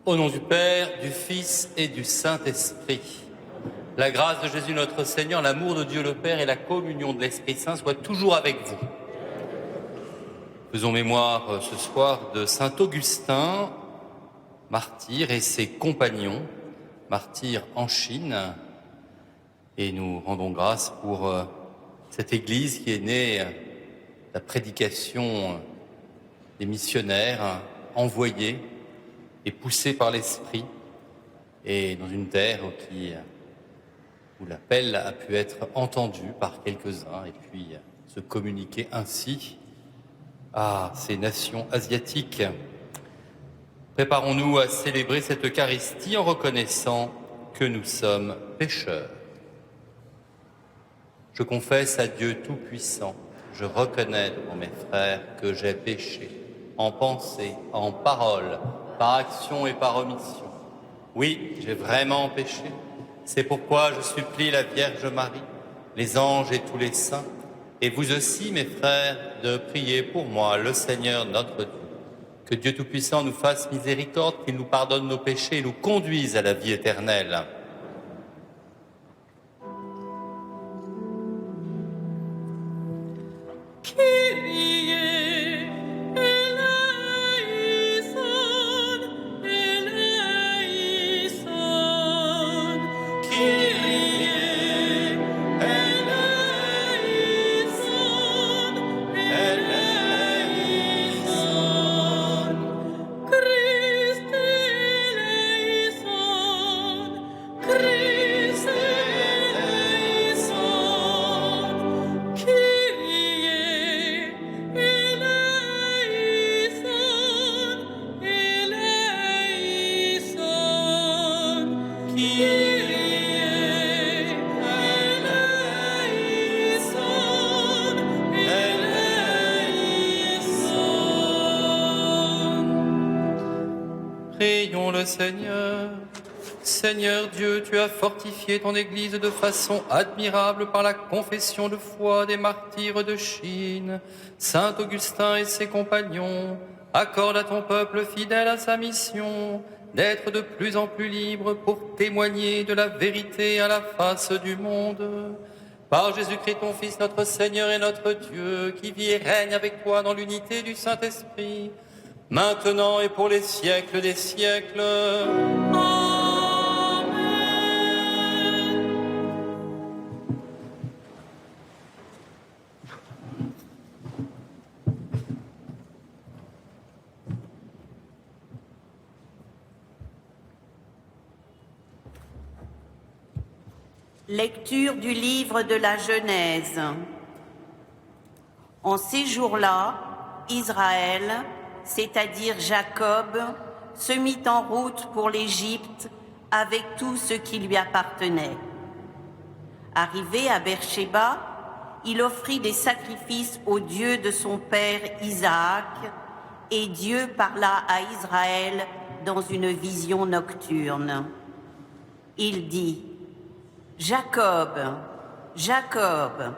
Au nom du Père, du Fils et du Saint-Esprit, la grâce de Jésus notre Seigneur, l'amour de Dieu le Père et la communion de l'Esprit Saint soient toujours avec vous. Faisons mémoire ce soir de saint Augustin, martyr, et ses compagnons, martyrs en Chine. Et nous rendons grâce pour cette Église qui est née de la prédication des missionnaires envoyés et poussés par l'Esprit, et dans une terre où l'appel a pu être entendu par quelques-uns et puis se communiquer ainsi à ces nations asiatiques. Préparons-nous à célébrer cette Eucharistie en reconnaissant que nous sommes pécheurs. Je confesse à Dieu Tout-Puissant, je reconnais devant mes frères que j'ai péché en pensée, en parole, par action et par omission. Oui, j'ai vraiment péché. C'est pourquoi je supplie la Vierge Marie, les anges et tous les saints, et vous aussi, mes frères, de prier pour moi, le Seigneur notre Dieu. Que Dieu Tout-Puissant nous fasse miséricorde, qu'il nous pardonne nos péchés et nous conduise à la vie éternelle. Prions le Seigneur. Seigneur Dieu, tu as fortifié ton Église de façon admirable par la confession de foi des martyrs de Chine. Saint Augustin et ses compagnons, accorde à ton peuple fidèle à sa mission d'être de plus en plus libre pour témoigner de la vérité à la face du monde. Par Jésus-Christ, ton Fils, notre Seigneur et notre Dieu, qui vit et règne avec toi dans l'unité du Saint-Esprit, maintenant et pour les siècles des siècles. Lecture du livre de la Genèse. En ces jours-là, Israël, c'est-à-dire Jacob, se mit en route pour l'Égypte avec tout ce qui lui appartenait. Arrivé à Beersheba, il offrit des sacrifices au Dieu de son père Isaac, et Dieu parla à Israël dans une vision nocturne. Il dit : « Jacob, Jacob !»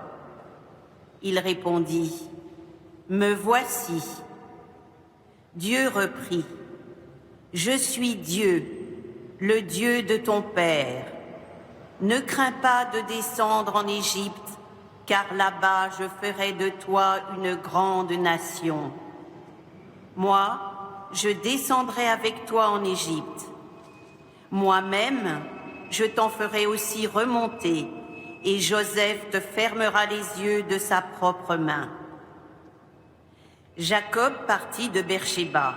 Il répondit : « Me voici. » Dieu reprit : « Je suis Dieu, le Dieu de ton père. Ne crains pas de descendre en Égypte, car là-bas je ferai de toi une grande nation. Moi, je descendrai avec toi en Égypte. Moi-même, je t'en ferai aussi remonter, et Joseph te fermera les yeux de sa propre main. » Jacob partit de Beersheba.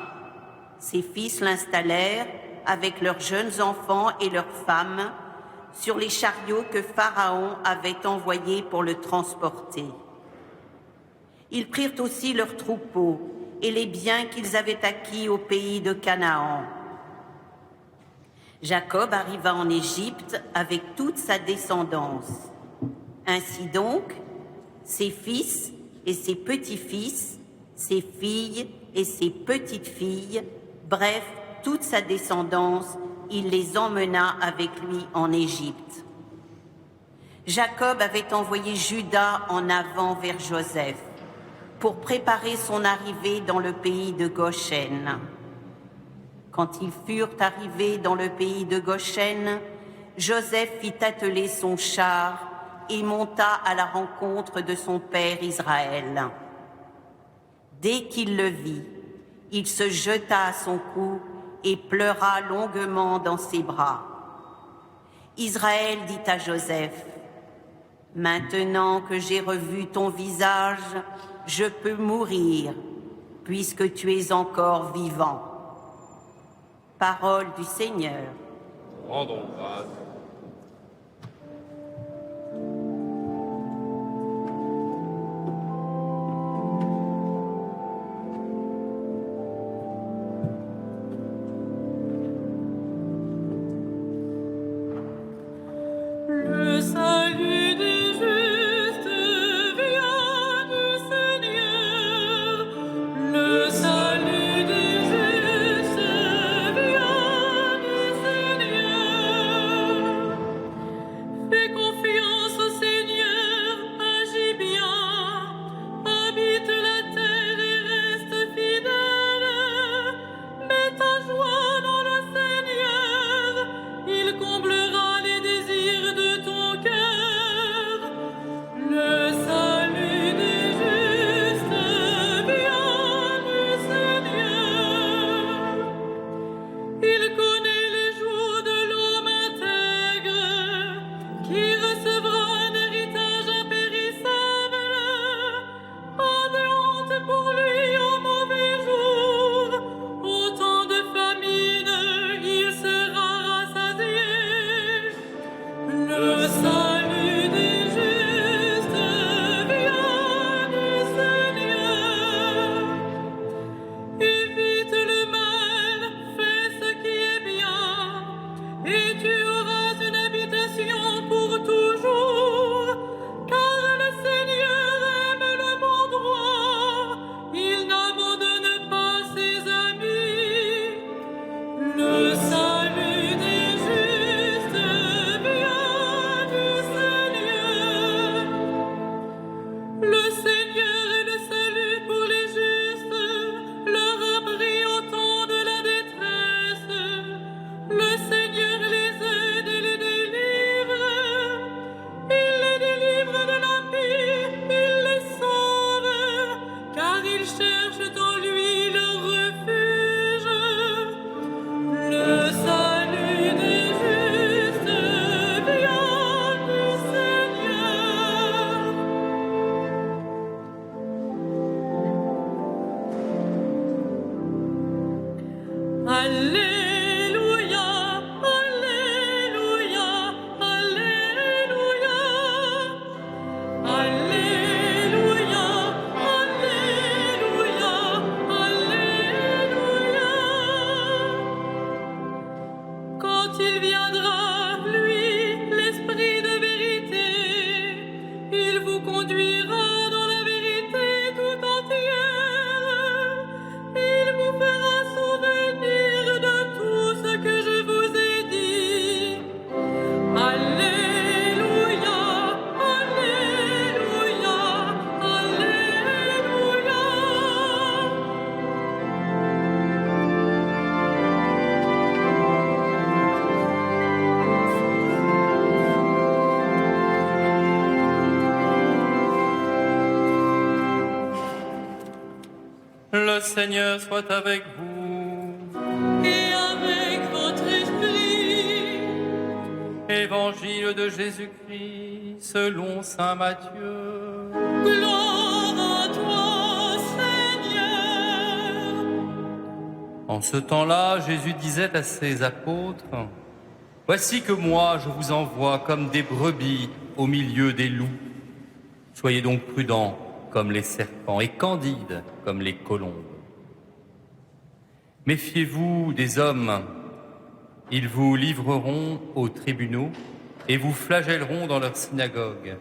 Ses fils l'installèrent avec leurs jeunes enfants et leurs femmes sur les chariots que Pharaon avait envoyés pour le transporter. Ils prirent aussi leurs troupeaux et les biens qu'ils avaient acquis au pays de Canaan. Jacob arriva en Égypte avec toute sa descendance. Ainsi donc, ses fils et ses petits-fils, ses filles et ses petites-filles, bref, toute sa descendance, il les emmena avec lui en Égypte. Jacob avait envoyé Juda en avant vers Joseph pour préparer son arrivée dans le pays de Goshen. Quand ils furent arrivés dans le pays de Goshen, Joseph fit atteler son char et monta à la rencontre de son père Israël. Dès qu'il le vit, il se jeta à son cou et pleura longuement dans ses bras. Israël dit à Joseph, « Maintenant que j'ai revu ton visage, je peux mourir, puisque tu es encore vivant. » Parole du Seigneur. Rendons grâce. Le salut des justes vient du Seigneur. Le salut des justes vient du Seigneur. Fais confiance au Seigneur, agis bien. Habite la terre et reste fidèle. Mets ta joie dans le Seigneur, il comblera les désirs de ton cœur. Le salut des justes vient du Seigneur. Il connaît les jours de l'homme intègre, qui recevra un héritage impérissable. Pas de honte pour lui au mauvais jour. Au temps de famine, il sera rassasié. Le salut des justes vient du Seigneur. Évite le mal, fais ce qui est bien, et tu auras une habitation pour toujours. Car le Seigneur aime le bon droit, il n'abandonne pas ses amis. Le salut des justes vient du Seigneur. Le Seigneur est le salut pour les justes, leur abri au temps de la détresse. Le Seigneur les aide et les délivre. Il les délivre de l'impie, il les sauve, car ils cherchent en lui leur refuge. Le salut des justes vient du Seigneur. Alléluia, Alléluia, Alléluia. Alléluia, Alléluia, Alléluia. Quand il viendra, lui, l'Esprit de vérité, il vous conduira dans la vérité tout entière. Il vous fera souvenir de tout ce que je vous ai dit. Alléluia, Alléluia, Alléluia. Le Seigneur soit avec vous. Et avec votre esprit. Évangile de Jésus-Christ selon saint Matthieu. Gloire à toi, Seigneur. En ce temps-là, Jésus disait à ses apôtres, « Voici que moi je vous envoie comme des brebis au milieu des loups. Soyez donc prudents comme les serpents et candides comme les colombes. Méfiez-vous des hommes, ils vous livreront aux tribunaux et vous flagelleront dans leurs synagogues.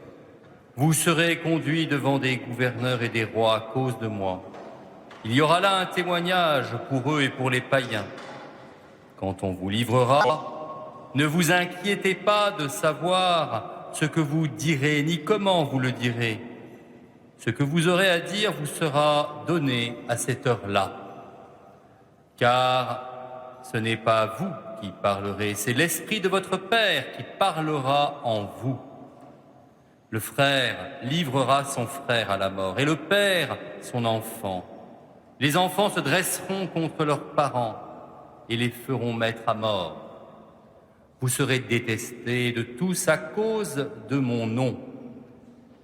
Vous serez conduits devant des gouverneurs et des rois à cause de moi. Il y aura là un témoignage pour eux et pour les païens. Quand on vous livrera, ne vous inquiétez pas de savoir ce que vous direz ni comment vous le direz. Ce que vous aurez à dire vous sera donné à cette heure-là. Car ce n'est pas vous qui parlerez, c'est l'Esprit de votre Père qui parlera en vous. Le frère livrera son frère à la mort et le père son enfant. Les enfants se dresseront contre leurs parents et les feront mettre à mort. Vous serez détestés de tous à cause de mon nom.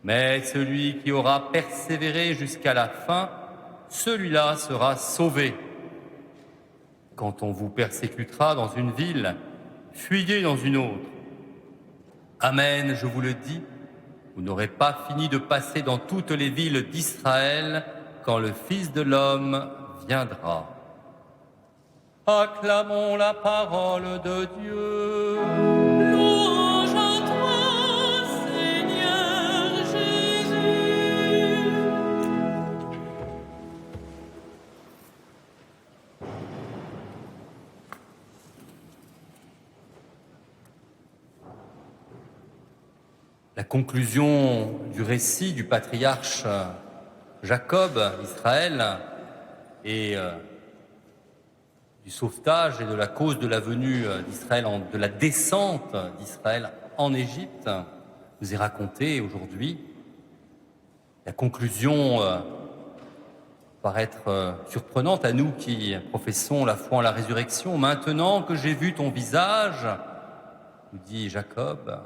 Mais celui qui aura persévéré jusqu'à la fin, celui-là sera sauvé. Quand on vous persécutera dans une ville, fuyez dans une autre. Amen, je vous le dis, vous n'aurez pas fini de passer dans toutes les villes d'Israël quand le Fils de l'homme viendra. Acclamons la parole de Dieu. Louange à toi, Seigneur Jésus. La conclusion du récit du patriarche Jacob, Israël, et du sauvetage et de la cause de la venue d'Israël, de la descente d'Israël en Égypte, nous est racontée aujourd'hui. La conclusion paraît être surprenante à nous qui professons la foi en la résurrection. Maintenant que j'ai vu ton visage, nous dit Jacob,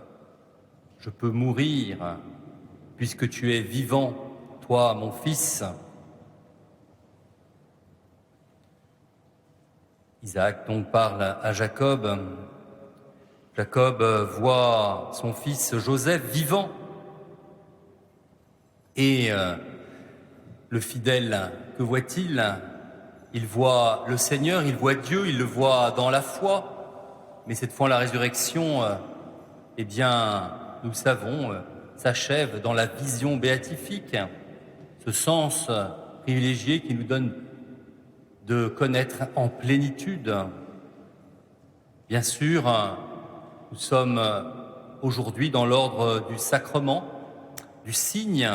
je peux mourir puisque tu es vivant, toi, mon fils. Isaac donc parle à Jacob. Jacob voit son fils Joseph vivant. Et le fidèle, que voit-il? Il voit le Seigneur, il voit Dieu, il le voit dans la foi. Mais cette fois, la résurrection, eh bien, nous le savons, s'achève dans la vision béatifique, ce sens privilégié qui nous donne de connaître en plénitude. Bien sûr, nous sommes aujourd'hui dans l'ordre du sacrement, du signe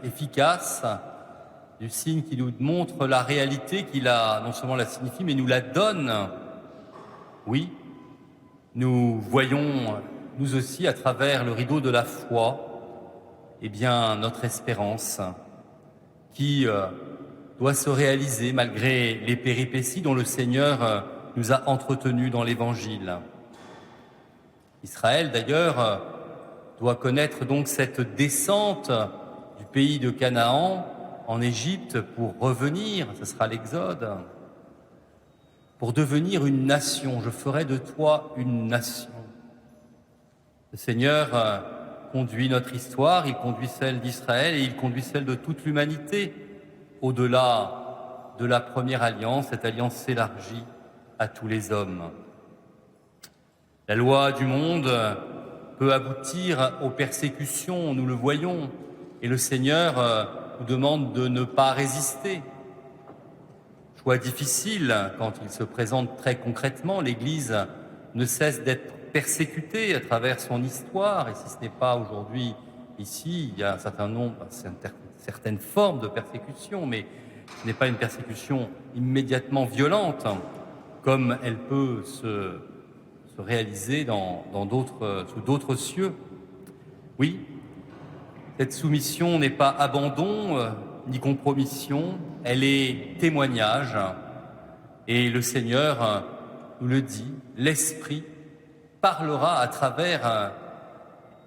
efficace, du signe qui nous montre la réalité, qui non seulement la signifie, mais nous la donne. Oui, nous voyons, nous aussi, à travers le rideau de la foi, eh bien, notre espérance qui doit se réaliser malgré les péripéties dont le Seigneur nous a entretenus dans l'Évangile. Israël, d'ailleurs, doit connaître donc cette descente du pays de Canaan en Égypte pour revenir, ce sera l'Exode, pour devenir une nation. Je ferai de toi une nation. Le Seigneur conduit notre histoire, il conduit celle d'Israël et il conduit celle de toute l'humanité. Au-delà de la première alliance, cette alliance s'élargit à tous les hommes. La loi du monde peut aboutir aux persécutions, nous le voyons, et le Seigneur nous demande de ne pas résister. Choix difficile quand il se présente très concrètement. L'Église ne cesse d'être persécutée à travers son histoire, et si ce n'est pas aujourd'hui ici, il y a un certain nombre, certaines formes de persécution, mais ce n'est pas une persécution immédiatement violente, comme elle peut se réaliser sous d'autres cieux. Oui, cette soumission n'est pas abandon ni compromission, elle est témoignage. Et le Seigneur nous le dit, l'Esprit parlera à travers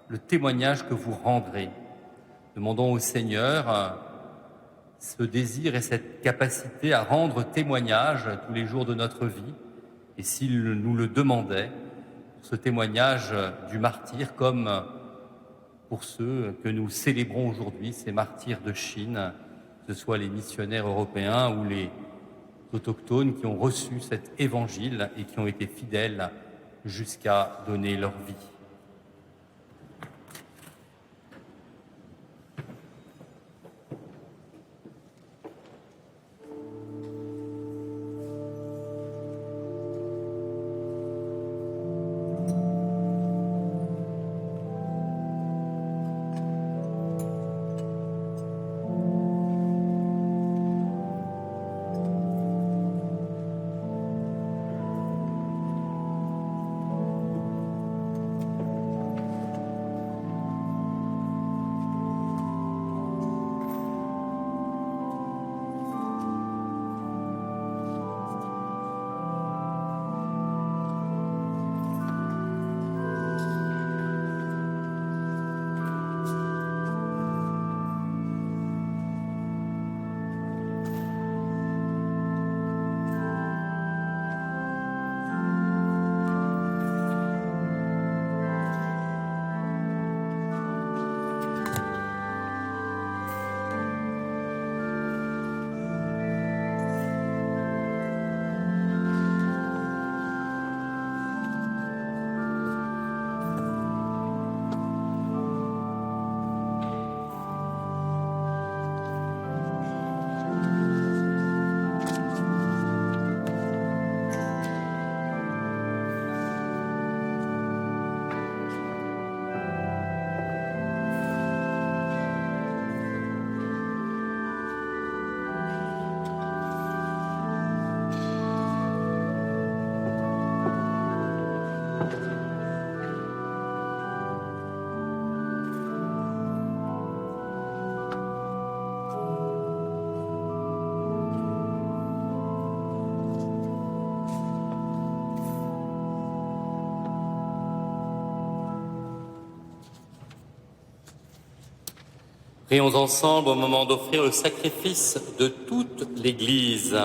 le témoignage que vous rendrez. Demandons au Seigneur ce désir et cette capacité à rendre témoignage tous les jours de notre vie. Et s'il nous le demandait, ce témoignage du martyr, comme pour ceux que nous célébrons aujourd'hui, ces martyrs de Chine, que ce soit les missionnaires européens ou les autochtones qui ont reçu cet évangile et qui ont été fidèles jusqu'à donner leur vie. Prions ensemble au moment d'offrir le sacrifice de toute l'Église.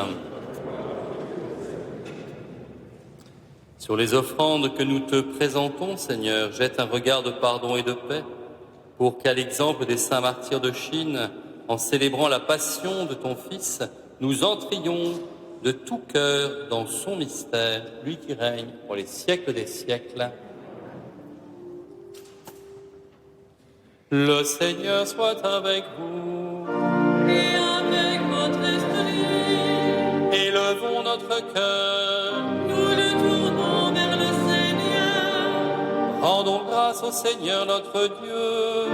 Sur les offrandes que nous te présentons, Seigneur, jette un regard de pardon et de paix, pour qu'à l'exemple des saints martyrs de Chine, en célébrant la passion de ton Fils, nous entrions de tout cœur dans son mystère, lui qui règne pour les siècles des siècles. Le Seigneur soit avec vous. Et avec votre esprit. Élevons notre cœur. Nous le tournons vers le Seigneur. Rendons grâce au Seigneur notre Dieu.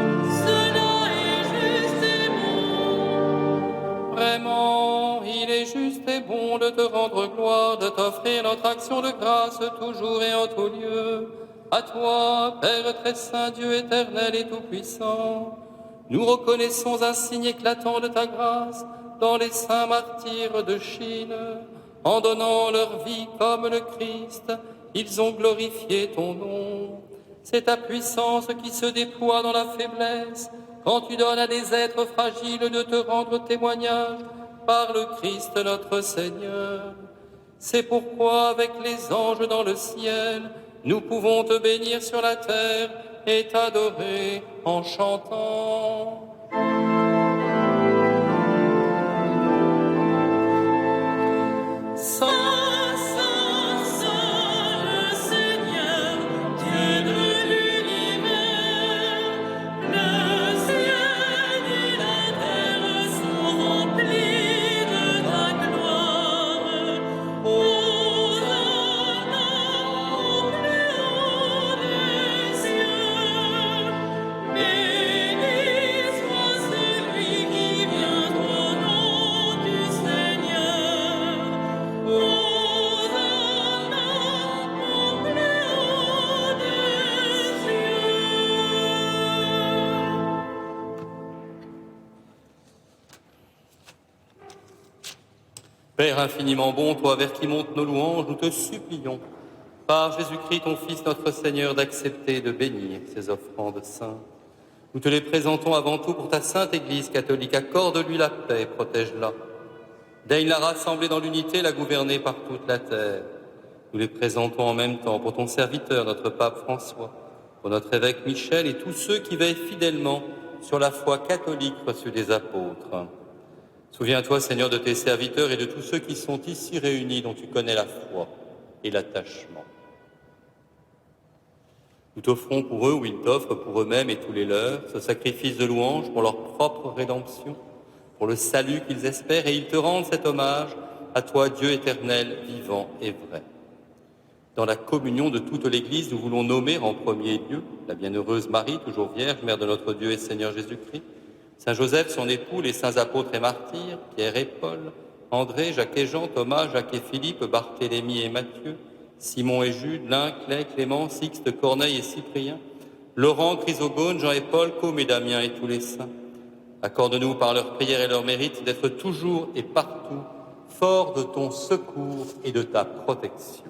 Cela est juste et bon. Vraiment, il est juste et bon de te rendre gloire, de t'offrir notre action de grâce toujours et en tout lieu. À toi, Père très saint, Dieu éternel et tout-puissant, nous reconnaissons un signe éclatant de ta grâce dans les saints martyrs de Chine. En donnant leur vie comme le Christ, ils ont glorifié ton nom. C'est ta puissance qui se déploie dans la faiblesse quand tu donnes à des êtres fragiles de te rendre témoignage par le Christ notre Seigneur. C'est pourquoi avec les anges dans le ciel, nous pouvons te bénir sur la terre et t'adorer en chantant. Saint, Saint, Saint, le Seigneur, Dieu de l'univers. Le ciel et la terre sont remplis de ta gloire. Hosanna au plus haut des cieux. Béni soit celui qui vient au nom du Seigneur. Hosanna au plus haut des cieux. Père infiniment bon, toi vers qui montent nos louanges, nous te supplions, par Jésus-Christ, ton Fils, notre Seigneur, d'accepter et de bénir ces offrandes saintes. Nous te les présentons avant tout pour ta sainte Église catholique. Accorde-lui la paix, protège-la. Daigne la rassembler dans l'unité, la gouverner par toute la terre. Nous les présentons en même temps pour ton serviteur, notre pape François, pour notre évêque Michel et tous ceux qui veillent fidèlement sur la foi catholique reçue des apôtres. Souviens-toi, Seigneur, de tes serviteurs et de tous ceux qui sont ici réunis, dont tu connais la foi et l'attachement. Nous t'offrons pour eux, ou ils t'offrent pour eux-mêmes et tous les leurs, ce sacrifice de louange pour leur propre rédemption, pour le salut qu'ils espèrent, et ils te rendent cet hommage à toi, Dieu éternel, vivant et vrai. Dans la communion de toute l'Église, nous voulons nommer en premier lieu la bienheureuse Marie, toujours vierge, mère de notre Dieu et Seigneur Jésus-Christ, Saint Joseph, son époux, les saints apôtres et martyrs, Pierre et Paul, André, Jacques et Jean, Thomas, Jacques et Philippe, Barthélemy et Matthieu, Simon et Jude, Lin, Clay, Clément, Sixte, Corneille et Cyprien, Laurent, Chrysogone, Jean et Paul, Côme et Damien et tous les saints. Accorde-nous par leur prière et leur mérite d'être toujours et partout forts de ton secours et de ta protection.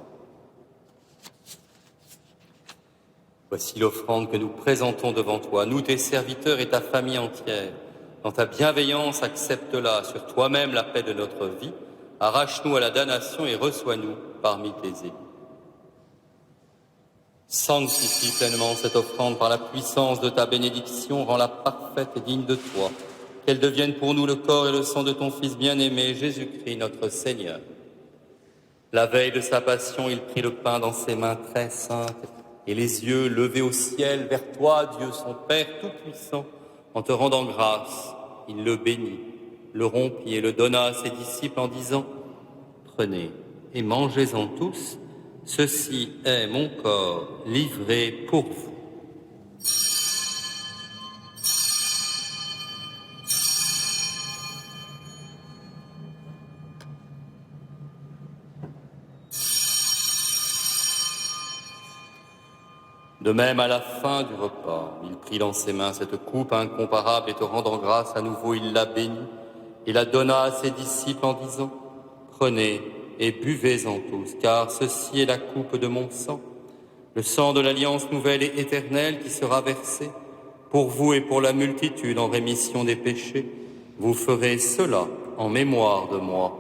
Voici l'offrande que nous présentons devant toi, nous tes serviteurs et ta famille entière. Dans ta bienveillance, accepte-la sur toi-même la paix de notre vie. Arrache-nous à la damnation et reçois-nous parmi tes élus. Sanctifie pleinement cette offrande par la puissance de ta bénédiction, rends-la parfaite et digne de toi, qu'elle devienne pour nous le corps et le sang de ton Fils bien-aimé, Jésus-Christ notre Seigneur. La veille de sa passion, il prit le pain dans ses mains très saintes, et les yeux levés au ciel vers toi, Dieu son Père Tout-Puissant, en te rendant grâce, il le bénit, le rompit et le donna à ses disciples en disant « Prenez et mangez-en tous, ceci est mon corps livré pour vous. » De même, à la fin du repas, il prit dans ses mains cette coupe incomparable et te rendant grâce à nouveau, il la bénit et la donna à ses disciples en disant « Prenez et buvez-en tous, car ceci est la coupe de mon sang, le sang de l'alliance nouvelle et éternelle qui sera versé Pour vous et pour la multitude en rémission des péchés, vous ferez cela en mémoire de moi.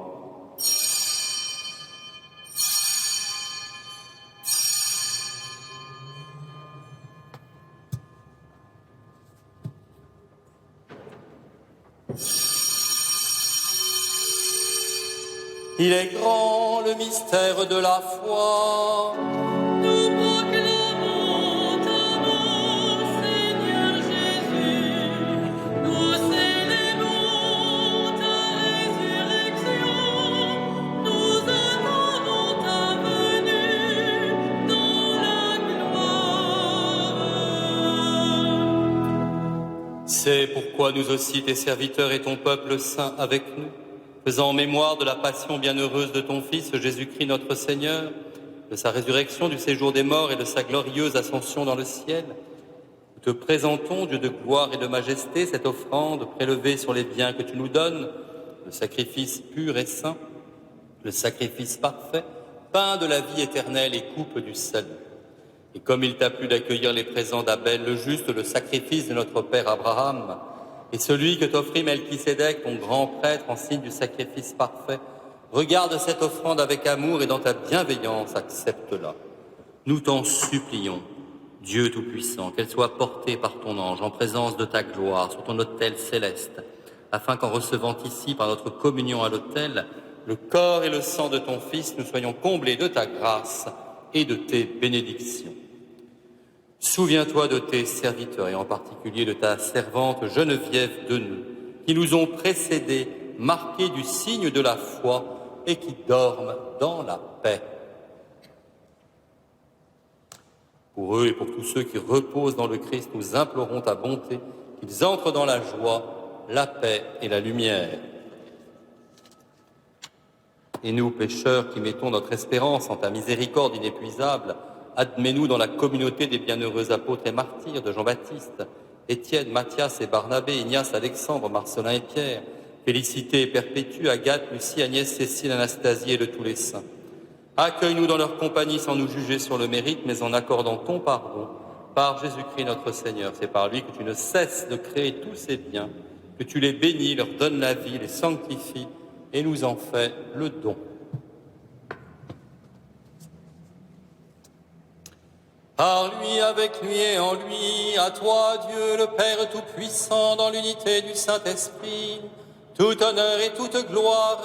Il est grand le mystère de la foi. Nous proclamons ta mort, Seigneur Jésus. Nous célébrons ta résurrection. Nous attendons ta venue dans la gloire. C'est pourquoi nous aussi, tes serviteurs et ton peuple saint avec nous, faisant en mémoire de la passion bienheureuse de ton Fils, Jésus-Christ notre Seigneur, de sa résurrection du séjour des morts et de sa glorieuse ascension dans le ciel, nous te présentons, Dieu de gloire et de majesté, cette offrande prélevée sur les biens que tu nous donnes, le sacrifice pur et saint, le sacrifice parfait, pain de la vie éternelle et coupe du salut. Et comme il t'a plu d'accueillir les présents d'Abel le juste, le sacrifice de notre père Abraham, et celui que t'offrit Melchisédek, ton grand prêtre, en signe du sacrifice parfait, regarde cette offrande avec amour et dans ta bienveillance, accepte-la. Nous t'en supplions, Dieu Tout-Puissant, qu'elle soit portée par ton ange en présence de ta gloire sur ton autel céleste, afin qu'en recevant ici, par notre communion à l'autel, le corps et le sang de ton Fils, nous soyons comblés de ta grâce et de tes bénédictions. Souviens-toi de tes serviteurs et en particulier de ta servante Geneviève Deneux, qui nous ont précédés, marqués du signe de la foi et qui dorment dans la paix. Pour eux et pour tous ceux qui reposent dans le Christ, nous implorons ta bonté, qu'ils entrent dans la joie, la paix et la lumière. Et nous, pécheurs, qui mettons notre espérance en ta miséricorde inépuisable, admets-nous dans la communauté des bienheureux apôtres et martyrs de Jean-Baptiste, Étienne, Matthias et Barnabé, Ignace, Alexandre, Marcelin et Pierre, Félicité et Perpétue, Agathe, Lucie, Agnès, Cécile, Anastasie et de tous les saints. Accueille-nous dans leur compagnie sans nous juger sur le mérite, mais en accordant ton pardon par Jésus-Christ notre Seigneur. C'est par lui que tu ne cesses de créer tous ces biens, que tu les bénis, leur donnes la vie, les sanctifies et nous en fais le don. Par lui, avec lui et en lui, à toi, Dieu, le Père Tout-Puissant, dans l'unité du Saint-Esprit, tout honneur et toute gloire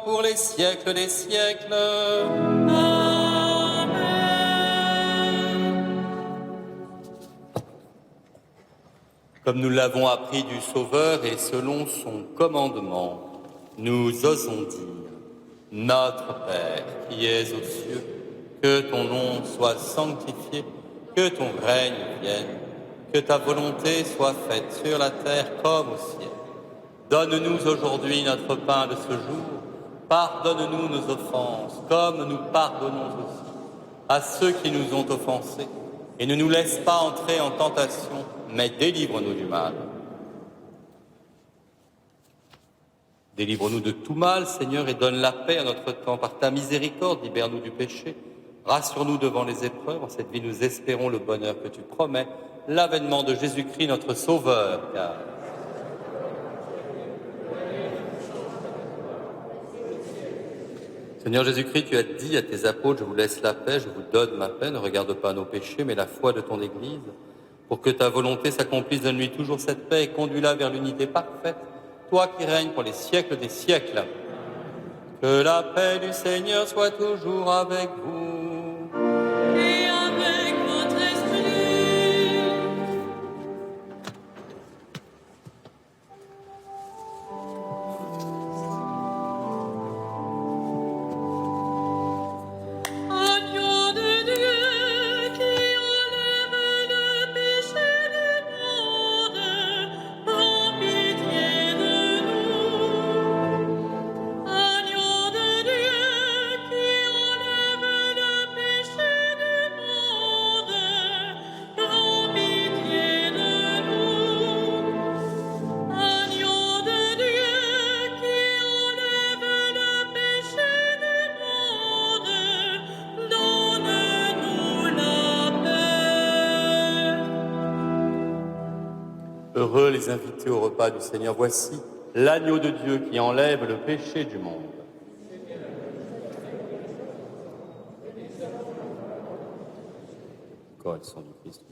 pour les siècles des siècles. Amen. Comme nous l'avons appris du Sauveur et selon son commandement, nous osons dire, Notre Père qui es aux cieux, que ton nom soit sanctifié, que ton règne vienne, que ta volonté soit faite sur la terre comme au ciel. Donne-nous aujourd'hui notre pain de ce jour. Pardonne-nous nos offenses, comme nous pardonnons aussi à ceux qui nous ont offensés. Et ne nous laisse pas entrer en tentation, mais délivre-nous du mal. Délivre-nous de tout mal, Seigneur, et donne la paix à notre temps. Par ta miséricorde, libère-nous du péché. Rassure-nous devant les épreuves. En cette vie, nous espérons le bonheur que tu promets, l'avènement de Jésus-Christ, notre Sauveur. Car... Seigneur Jésus-Christ, tu as dit à tes apôtres, je vous laisse la paix, je vous donne ma paix, ne regarde pas nos péchés, mais la foi de ton Église. Pour que ta volonté s'accomplisse, donne-lui toujours cette paix et conduis-la vers l'unité parfaite, toi qui règnes pour les siècles des siècles. Que la paix du Seigneur soit toujours avec vous. Et avec votre esprit. Agneau de Dieu qui enlève le péché du monde, prends pitié de nous. Agneau de Dieu qui enlève Heureux les invités au repas du Seigneur. Voici l'agneau de Dieu qui enlève le péché du monde. Corps et sang du Christ.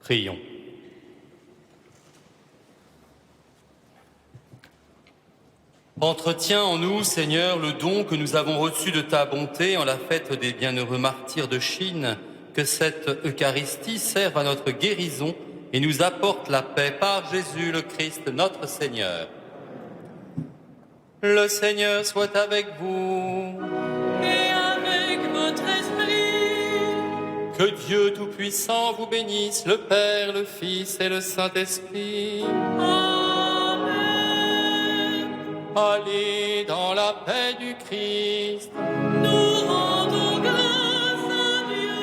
Prions. Entretiens en nous, Seigneur, le don que nous avons reçu de ta bonté en la fête des bienheureux martyrs de Chine, que cette Eucharistie serve à notre guérison et nous apporte la paix par Jésus le Christ notre Seigneur. Le Seigneur soit avec vous. Et avec votre esprit. Que Dieu Tout-Puissant vous bénisse, le Père, le Fils et le Saint-Esprit. Amen. Allez dans la paix du Christ. Nous rendons grâce à Dieu.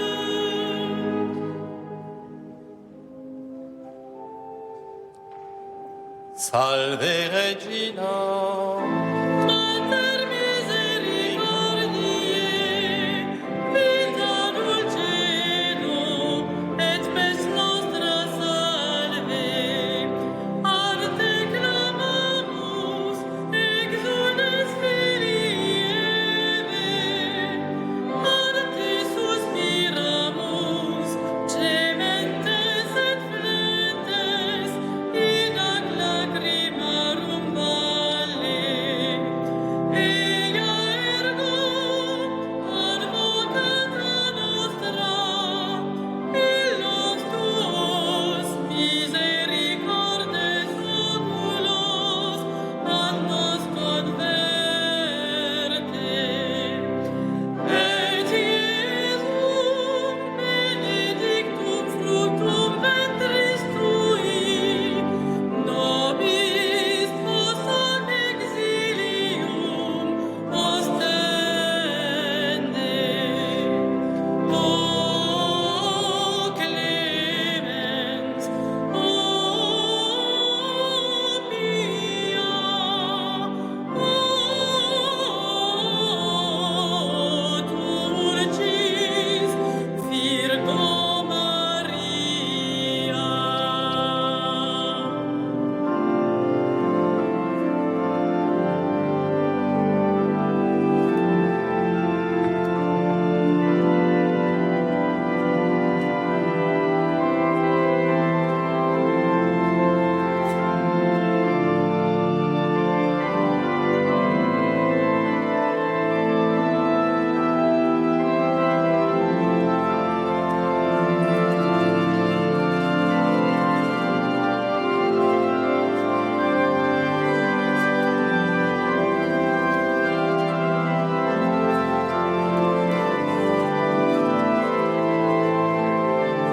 Salve Regina.